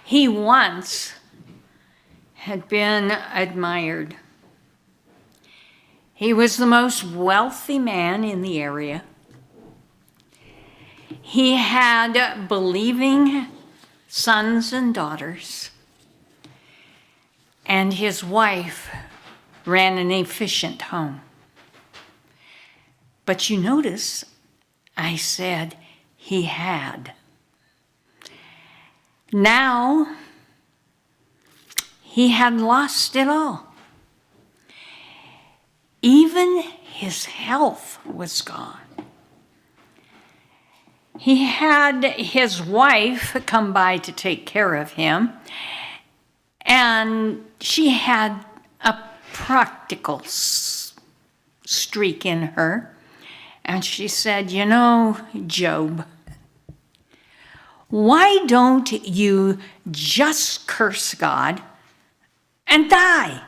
He once had been admired. He was the most wealthy man in the area. He had believing sons and daughters, and his wife ran an efficient home. But you notice I said he had. Now he had lost it all. Even his health was gone. He had his wife come by to take care of him, and she had a practical streak in her. And she said, "You know, Job, why don't you just curse God and die?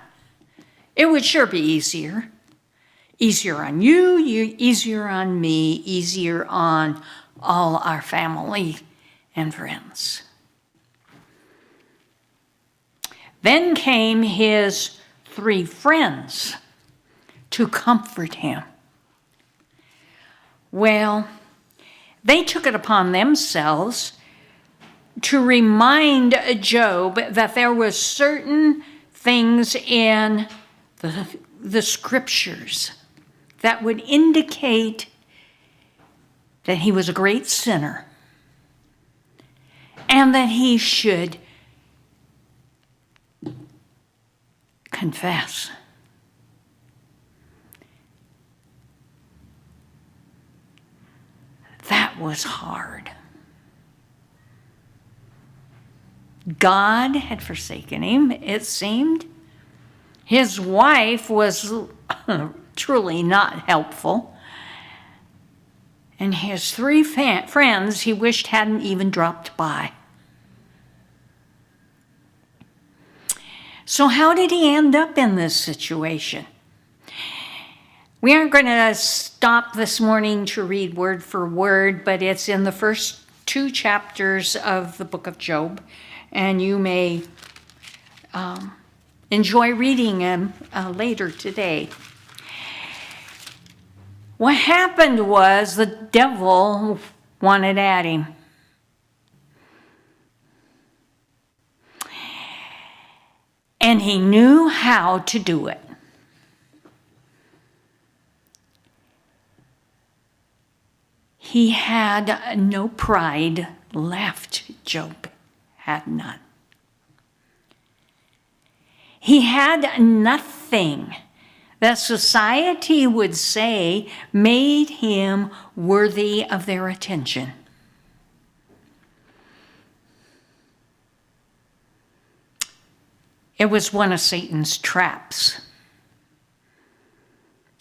It would sure be easier. Easier on you, easier on me, easier on all our family and friends." Then came his 3 friends to comfort him. Well, they took it upon themselves to remind Job that there were certain things in the scriptures that would indicate that he was a great sinner and that he should confess. That was hard. God had forsaken him, it seemed. His wife was truly not helpful. And his 3 friends he wished hadn't even dropped by. So how did he end up in this situation? We aren't going to stop this morning to read word for word, but it's in the first 2 chapters of the book of Job, and you may enjoy reading them later today. What happened was the devil wanted at him. And he knew how to do it. He had no pride left. Job had none. He had nothing that society would say made him worthy of their attention. It was one of Satan's traps.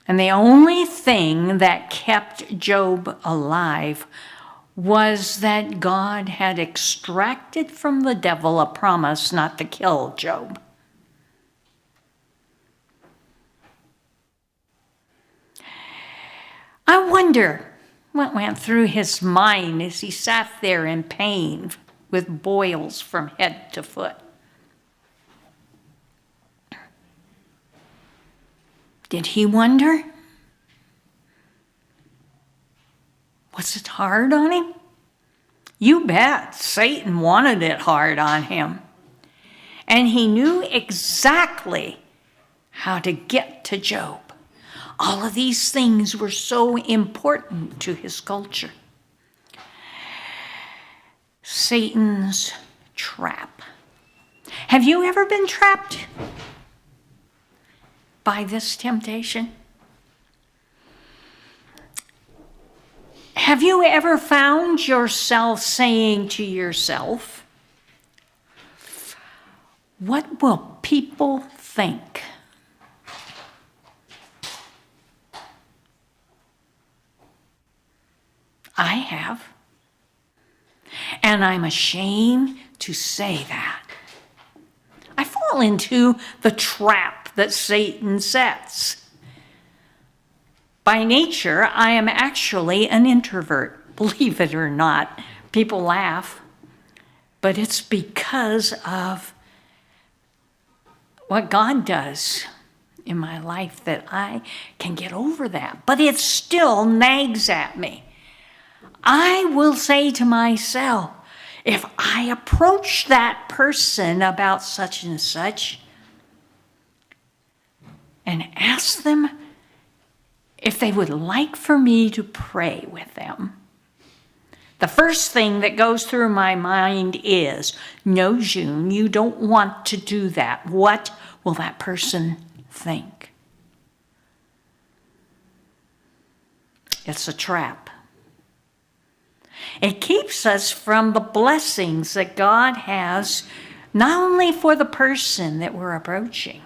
And the only thing that kept Job alive was that God had extracted from the devil a promise not to kill Job. I wonder what went through his mind as he sat there in pain with boils from head to foot. Did he wonder? Was it hard on him? You bet. Satan wanted it hard on him. And he knew exactly how to get to Job. All of these things were so important to his culture. Satan's trap. Have you ever been trapped by this temptation? Have you ever found yourself saying to yourself, "What will people think?" I have. And I'm ashamed to say that. I fall into the trap that Satan sets. By nature, I am actually an introvert, believe it or not. People laugh. But it's because of what God does in my life that I can get over that. But it still nags at me. I will say to myself, if I approach that person about such and such and ask them if they would like for me to pray with them, the first thing that goes through my mind is, no, June, you don't want to do that. What will that person think? It's a trap. It keeps us from the blessings that God has, not only for the person that we're approaching,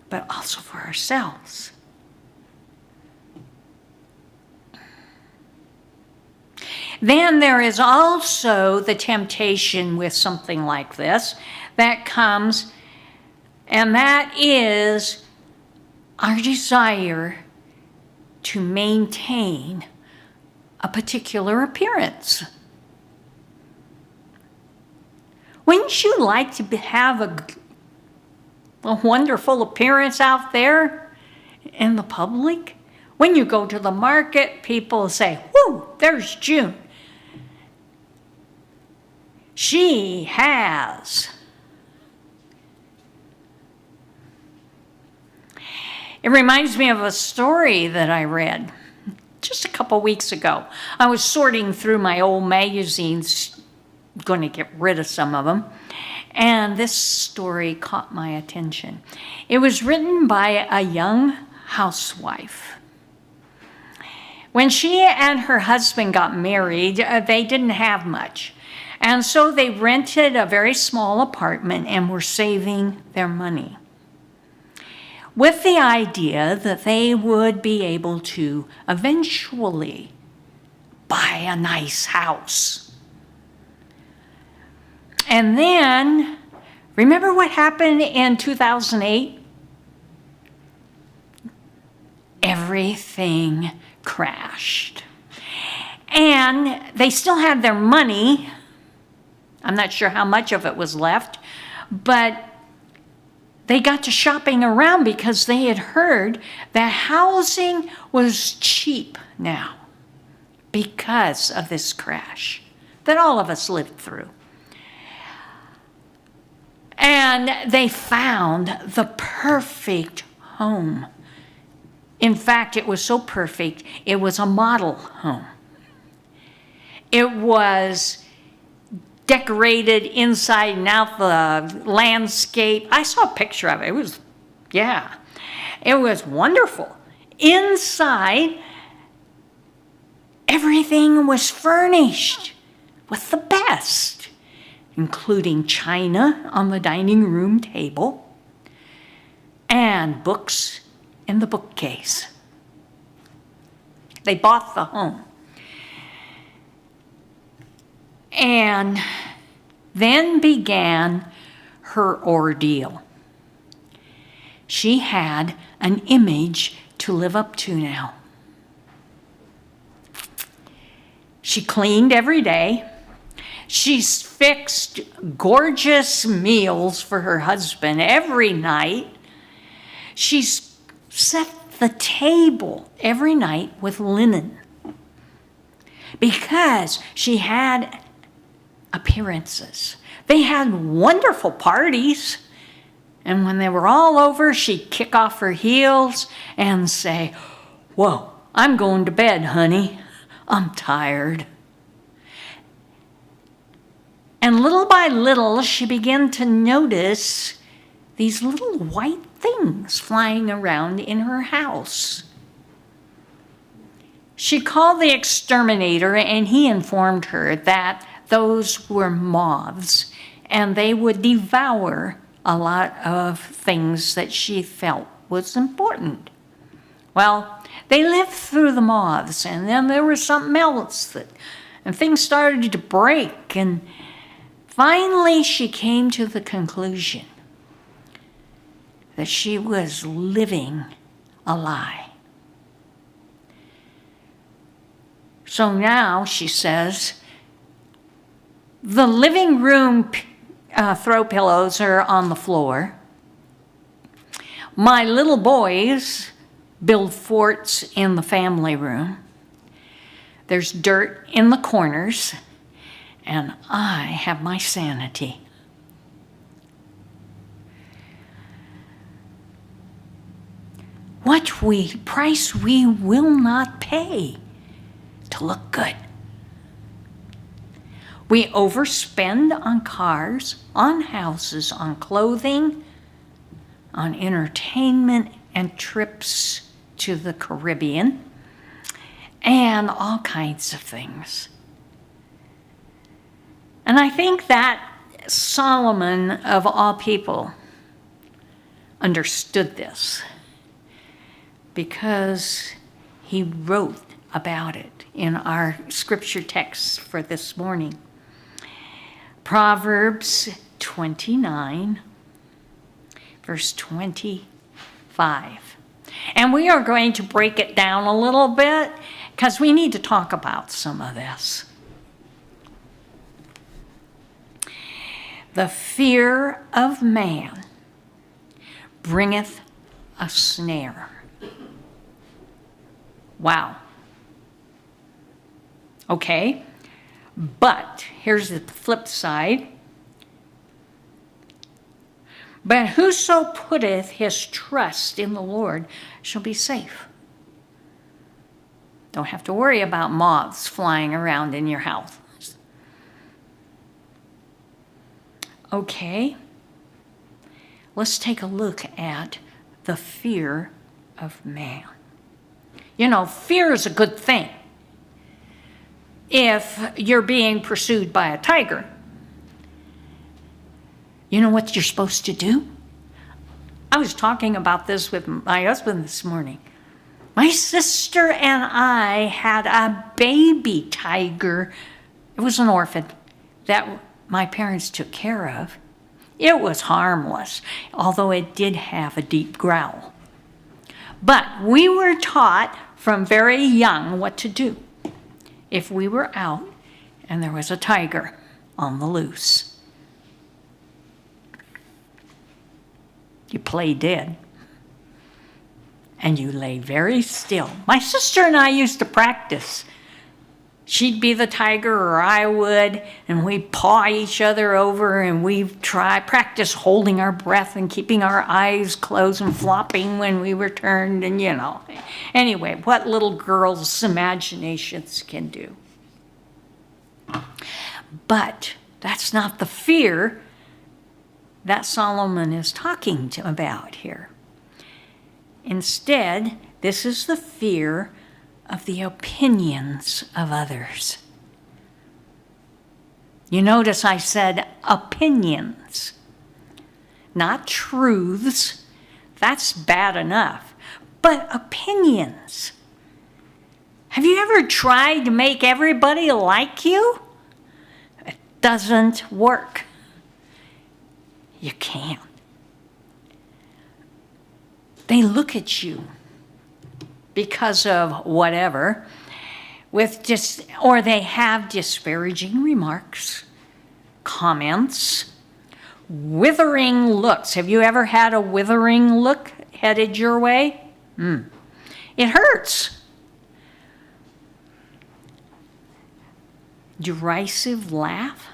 but also for ourselves. Then there is also the temptation with something like this that comes, and that is our desire to maintain a particular appearance. Wouldn't you like to have a wonderful appearance out there in the public? When you go to the market, people say, "Whoo, there's June. She has." It reminds me of a story that I read just a couple weeks ago. I was sorting through my old magazines, going to get rid of some of them, and this story caught my attention. It was written by a young housewife. When she and her husband got married, they didn't have much. And so they rented a very small apartment and were saving their money, with the idea that they would be able to eventually buy a nice house. And then, remember what happened in 2008? Everything crashed. And they still had their money. I'm not sure how much of it was left, but they got to shopping around because they had heard that housing was cheap now because of this crash that all of us lived through. And they found the perfect home. In fact, it was so perfect, it was a model home. It was decorated inside and out, the landscape. I saw a picture of it. It was wonderful. Inside, everything was furnished with the best, including china on the dining room table and books in the bookcase. They bought the home. And then began her ordeal. She had an image to live up to now. She cleaned every day. She fixed gorgeous meals for her husband every night. She set the table every night with linen because she had appearances. They had wonderful parties, and when they were all over, she'd kick off her heels and say, "Whoa, I'm going to bed, honey. I'm tired." And little by little, she began to notice these little white things flying around in her house. She called the exterminator, and he informed her that those were moths, and they would devour a lot of things that she felt was important. Well, they lived through the moths, and then there was something else and things started to break, and finally she came to the conclusion that she was living a lie. So now, she says, The living room throw pillows are on the floor. My little boys build forts in the family room. There's dirt in the corners, and I have my sanity. What price we will not pay to look good. We overspend on cars, on houses, on clothing, on entertainment and trips to the Caribbean, and all kinds of things. And I think that Solomon, of all people, understood this because he wrote about it in our scripture text for this morning. Proverbs 29, verse 25. And we are going to break it down a little bit because we need to talk about some of this. The fear of man bringeth a snare. Wow. Okay, but here's the flip side. But whoso putteth his trust in the Lord shall be safe. Don't have to worry about moths flying around in your house. Okay, let's take a look at the fear of man. You know, fear is a good thing if you're being pursued by a tiger. You know what you're supposed to do? I was talking about this with my husband this morning. My sister and I had a baby tiger. It was an orphan that my parents took care of. It was harmless, although it did have a deep growl. But we were taught from very young what to do if we were out and there was a tiger on the loose. You play dead and you lay very still. My sister and I used to practice. She'd be the tiger or I would, and we'd paw each other over and we'd practice holding our breath and keeping our eyes closed and flopping when we were turned, and you know. Anyway, what little girls' imaginations can do. But that's not the fear that Solomon is talking about here. Instead, this is the fear of the opinions of others. You notice I said opinions, not truths. That's bad enough. But opinions. Have you ever tried to make everybody like you? It doesn't work. You can't. They look at you because of whatever, or they have disparaging remarks, comments, withering looks. Have you ever had a withering look headed your way? It hurts. Derisive laugh,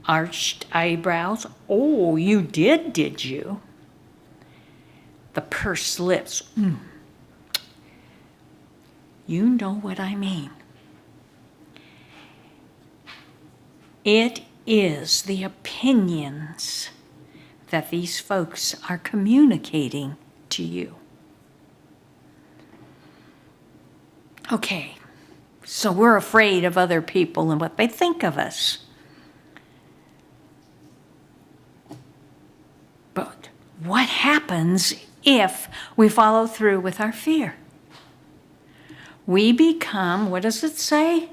arched eyebrows. Oh, you did you? The pursed lips. You know what I mean. It is the opinions that these folks are communicating to you. Okay, so we're afraid of other people and what they think of us. But what happens if we follow through with our fear? We become, what does it say?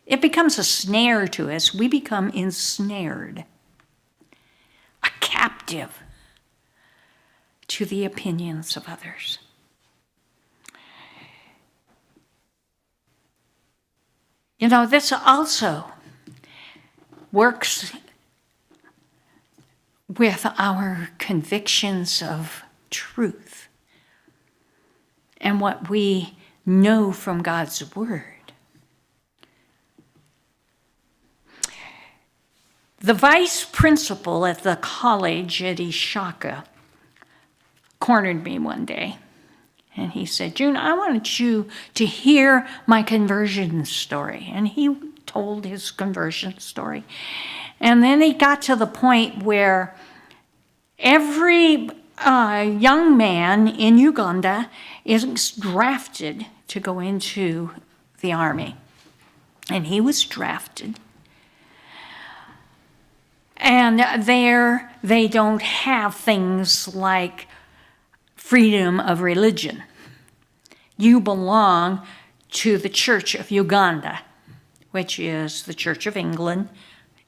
It becomes a snare to us. We become ensnared, a captive to the opinions of others. You know, this also works with our convictions of truth and what we know from God's Word. The vice principal at the college at Ishaka cornered me one day, and he said, "June, I wanted you to hear my conversion story." And he told his conversion story. And then he got to the point where every young man in Uganda is drafted to go into the army. And he was drafted. And there they don't have things like freedom of religion. You belong to the Church of Uganda, which is the Church of England,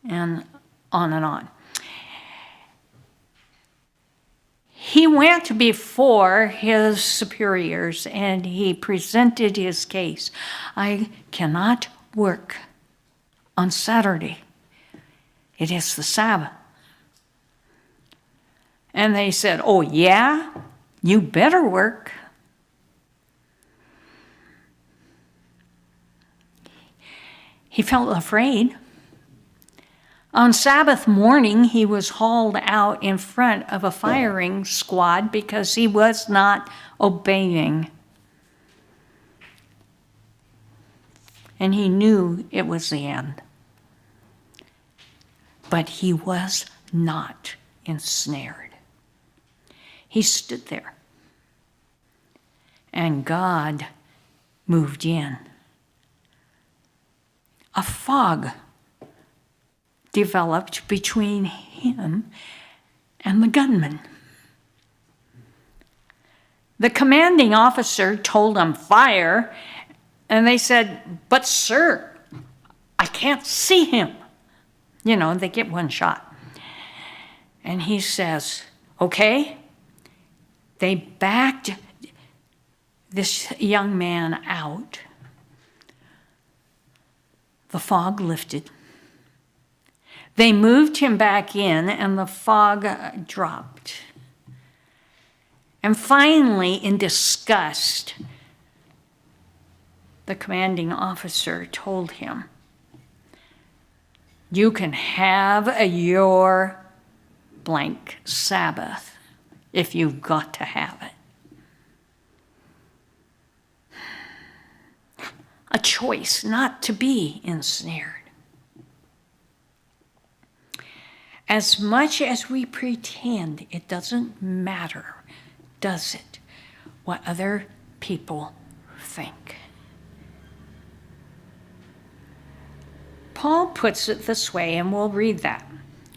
and on and on. He went before his superiors and he presented his case. I cannot work on Saturday. It is the Sabbath. And they said, "Oh, yeah? You better work." He felt afraid. On Sabbath morning, he was hauled out in front of a firing squad because he was not obeying. And he knew it was the end. But he was not ensnared. He stood there. And God moved in. A fog developed between him and the gunman. The commanding officer told him, "Fire," and they said, "But sir, I can't see him." You know, they get one shot. And he says, "Okay." They backed this young man out. The fog lifted. They moved him back in, and the fog dropped. And finally, in disgust, the commanding officer told him, "You can have your blank Sabbath if you've got to have it." A choice not to be ensnared. As much as we pretend, it doesn't matter, does it, what other people think? Paul puts it this way, and we'll read that.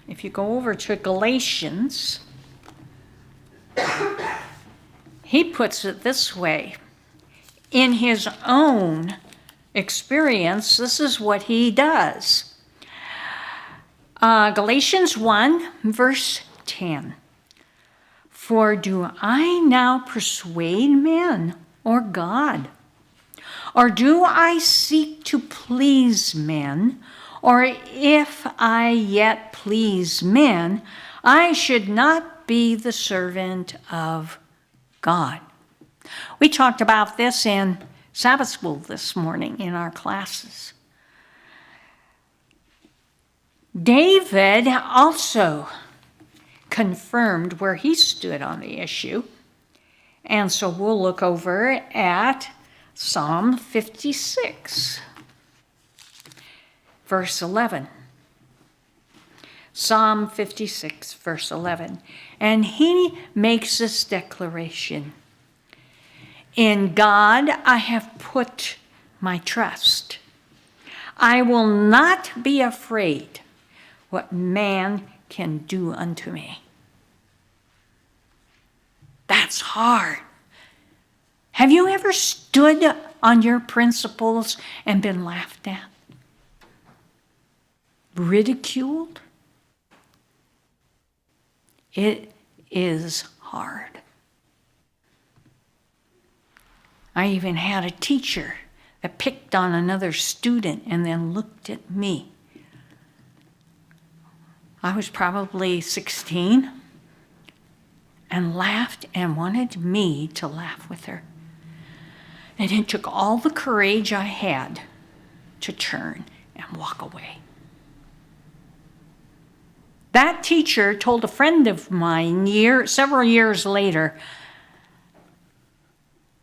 If you go over to Galatians, he puts it this way. In his own experience, this is what he does. Galatians 1, verse 10. "For do I now persuade men or God? Or do I seek to please men? Or if I yet please men, I should not be the servant of God." We talked about this in Sabbath school this morning in our classes. David also confirmed where he stood on the issue. And so we'll look over at Psalm 56, verse 11. Psalm 56, verse 11. And he makes this declaration: "In God I have put my trust. I will not be afraid what man can do unto me." That's hard. Have you ever stood on your principles and been laughed at? Ridiculed? It is hard. I even had a teacher that picked on another student and then looked at me. I was probably 16 and laughed and wanted me to laugh with her. And it took all the courage I had to turn and walk away. That teacher told a friend of mine several years later,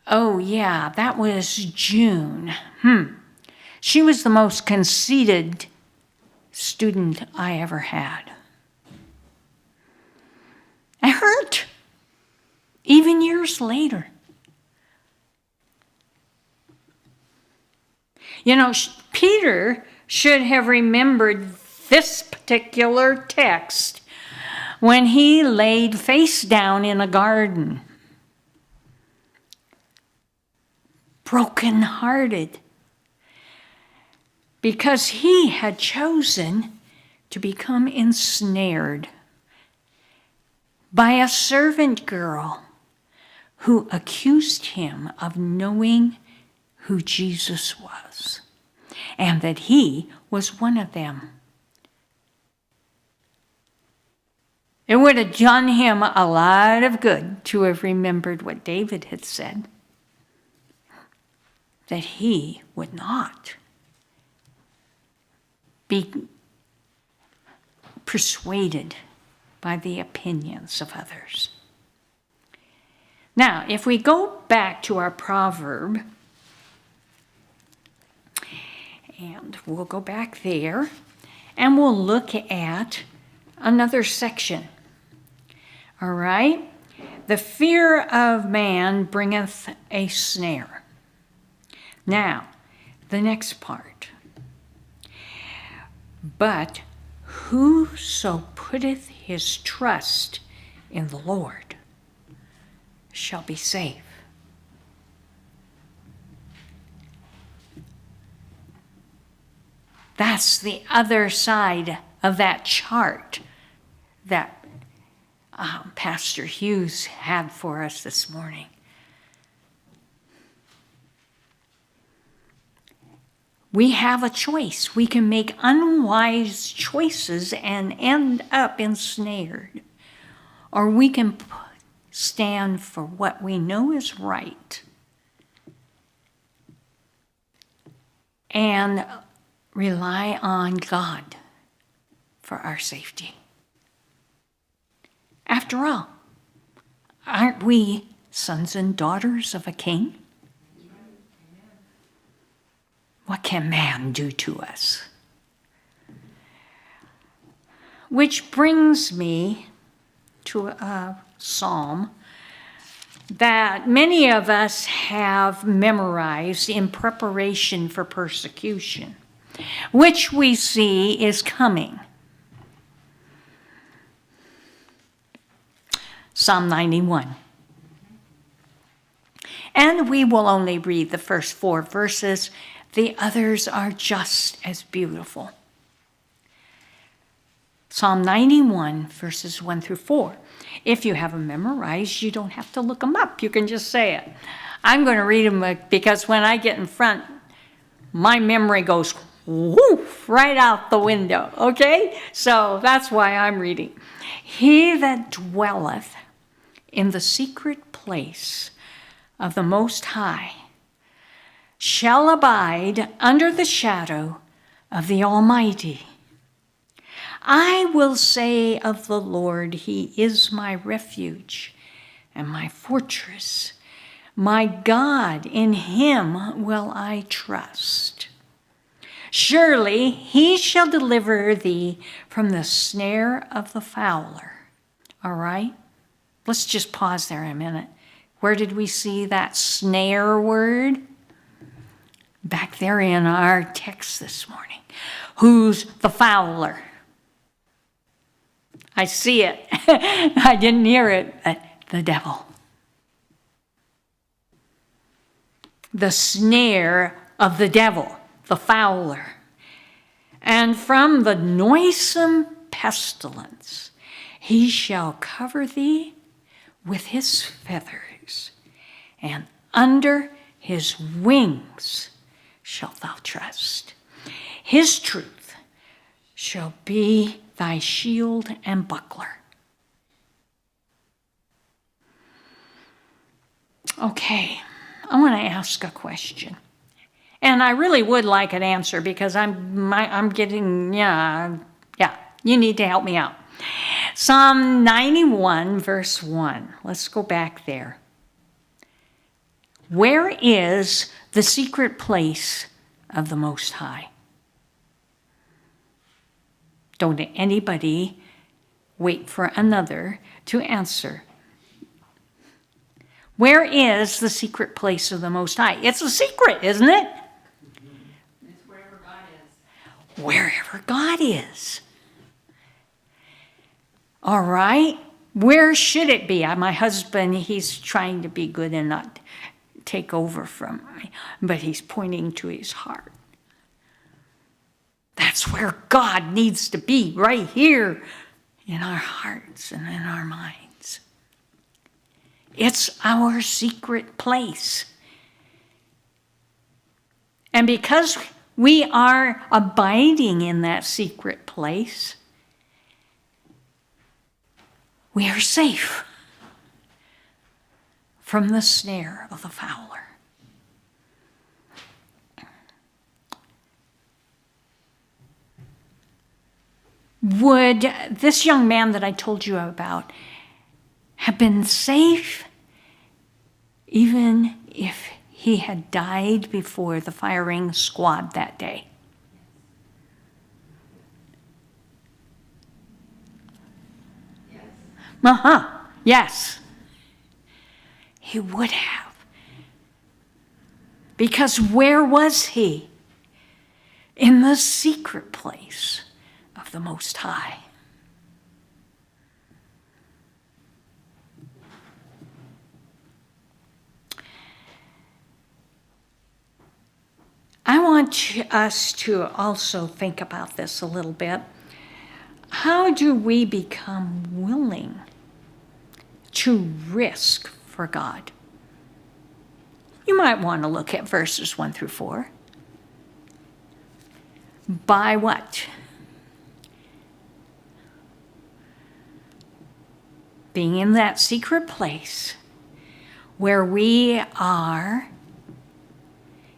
"Oh yeah, that was June. She was the most conceited student I ever had." It hurt, even years later. You know, Peter should have remembered this particular text when he laid face down in a garden, broken-hearted, because he had chosen to become ensnared by a servant girl who accused him of knowing who Jesus was, and that he was one of them. It would have done him a lot of good to have remembered what David had said, that he would not be persuaded by the opinions of others. Now, if we go back to our proverb, and we'll go back there, and we'll look at another section. All right? The fear of man bringeth a snare. Now, the next part. But whoso putteth his trust in the Lord shall be safe. That's the other side of that chart that Pastor Hughes had for us this morning. We have a choice. We can make unwise choices and end up ensnared. Or we can stand for what we know is right and rely on God for our safety. After all, aren't we sons and daughters of a king? What can man do to us? Which brings me to a psalm that many of us have memorized in preparation for persecution, which we see is coming. Psalm 91. And we will only read the first 4 verses. The others are just as beautiful. Psalm 91, verses 1 through 4. If you have them memorized, you don't have to look them up. You can just say it. I'm going to read them because when I get in front, my memory goes woof right out the window, okay? So that's why I'm reading. He that dwelleth in the secret place of the Most High shall abide under the shadow of the Almighty. I will say of the Lord, He is my refuge and my fortress. My God, in Him will I trust. Surely He shall deliver thee from the snare of the fowler. All right? Let's just pause there a minute. Where did we see that snare word? Back there in our text this morning. Who's the fowler? I see it. I didn't hear it. The devil. The snare of the devil, the fowler. And from the noisome pestilence he shall cover thee with his feathers, and under his wings shalt thou trust. His truth shall be thy shield and buckler. Okay, I want to ask a question. And I really would like an answer because I'm getting, you need to help me out. Psalm 91, verse 1. Let's go back there. Where is the secret place of the Most High? Don't anybody wait for another to answer. Where is the secret place of the Most High? It's a secret, isn't it? It's wherever God is. Wherever God is. All right. Where should it be? My husband, he's trying to be good and not take over from me, but he's pointing to his heart. That's where God needs to be, right here in our hearts and in our minds. It's our secret place. And because we are abiding in that secret place, we are safe from the snare of the fowler. Would this young man that I told you about have been safe even if he had died before the firing squad that day? Yes. Yes. He would have. Because where was he? In the secret place of the Most High. I want us to also think about this a little bit. How do we become willing to risk for God? You might want to look at verses 1 through 4. By what? Being in that secret place where we are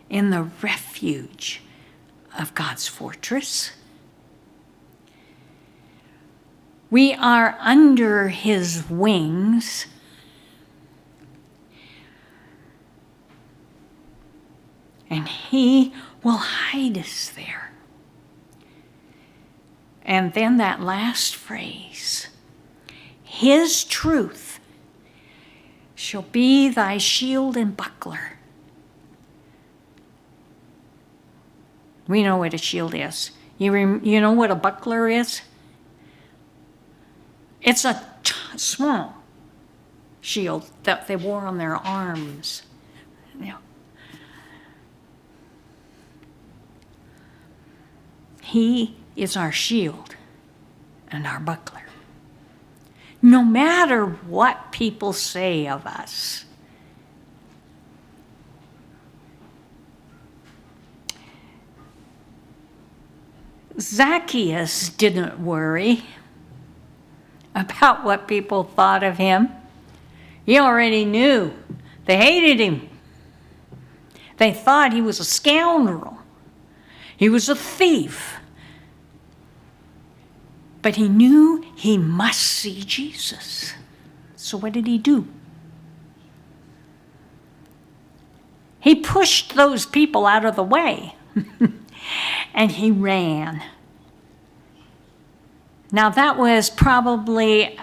in the refuge of God's fortress. We are under his wings. And he will hide us there. And then that last phrase, his truth shall be thy shield and buckler. We know what a shield is. You know what a buckler is? It's a small shield that they wore on their arms. Yeah. He is our shield and our buckler. No matter what people say of us. Zacchaeus didn't worry about what people thought of him. He already knew. They hated him. They thought he was a scoundrel. He was a thief. But he knew he must see Jesus. So what did he do? He pushed those people out of the way. And he ran. Now that was probably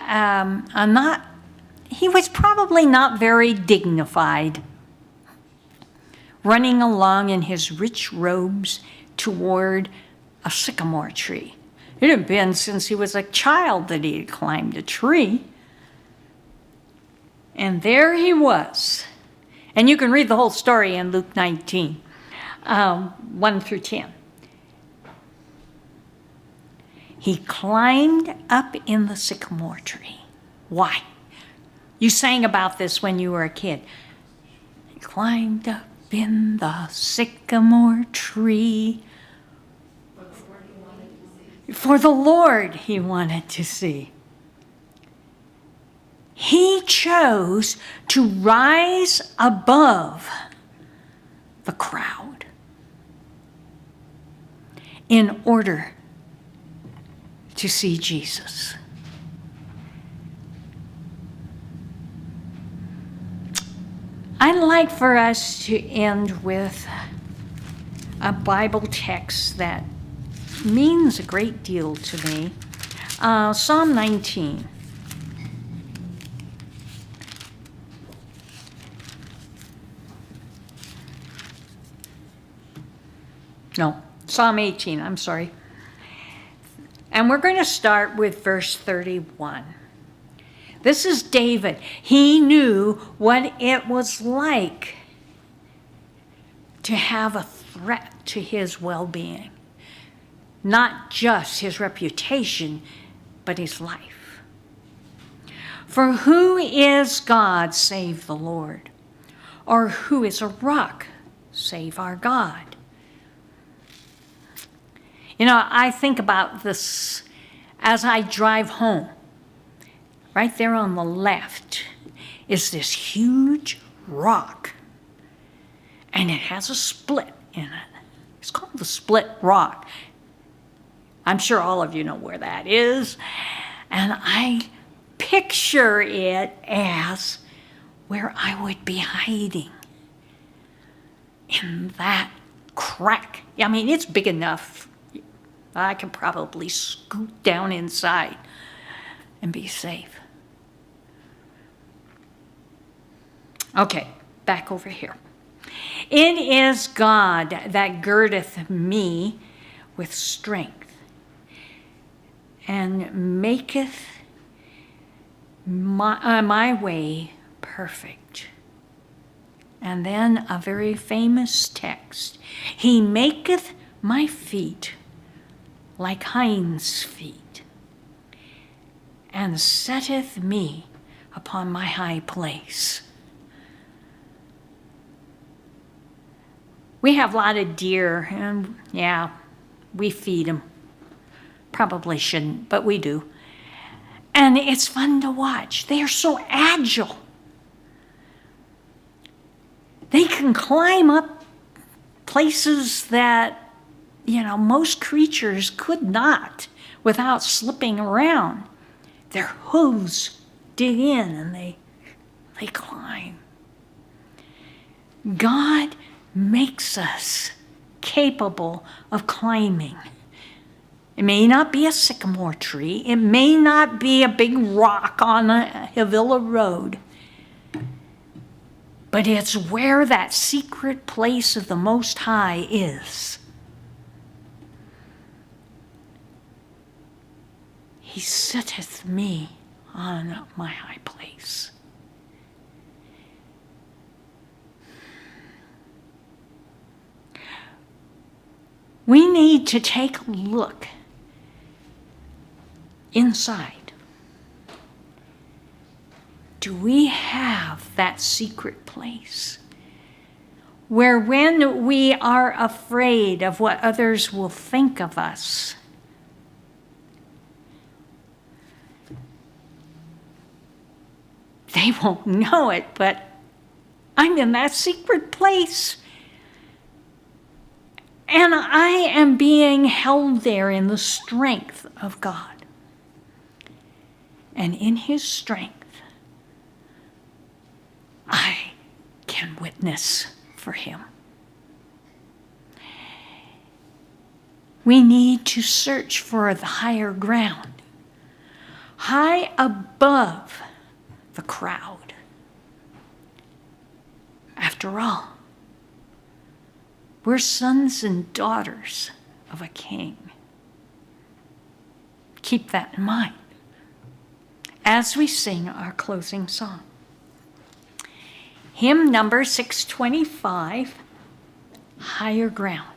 he was probably not very dignified, running along in his rich robes toward a sycamore tree. It had been since he was a child that he had climbed a tree. And there he was. And you can read the whole story in Luke 19, 1 through 10. He climbed up in the sycamore tree. Why? You sang about this when you were a kid. He climbed up in the sycamore tree. For the Lord he wanted to see. He chose to rise above the crowd in order to see Jesus. I'd like for us to end with a Bible text that means a great deal to me. Psalm 19. No, Psalm 18, I'm sorry. And we're going to start with verse 31. This is David. He knew what it was like to have a threat to his well-being. Not just his reputation, but his life. For who is God save the Lord? Or who is a rock save our God? You know, I think about this as I drive home. Right there on the left is this huge rock, and it has a split in it. It's called the Split Rock. I'm sure all of you know where that is, and I picture it as where I would be hiding in that crack. I mean, it's big enough. I can probably scoot down inside and be safe. Okay, back over here. It is God that girdeth me with strength and maketh my way perfect. And then a very famous text. He maketh my feet like hinds' feet, and setteth me upon my high place. We have a lot of deer, and yeah, we feed them. Probably shouldn't, but we do. And it's fun to watch. They are so agile. They can climb up places that, you know, most creatures could not without slipping around. Their hooves dig in and they climb. God makes us capable of climbing. It may not be a sycamore tree. It may not be a big rock on a Havilah road. But it's where that secret place of the Most High is. He sitteth me on my high place. We need to take a look inside. Do we have that secret place where when we are afraid of what others will think of us, they won't know it, but I'm in that secret place. And I am being held there in the strength of God. And in his strength, I can witness for him. We need to search for the higher ground, high above the crowd. After all, we're sons and daughters of a king. Keep that in mind as we sing our closing song. Hymn number 625, Higher Ground.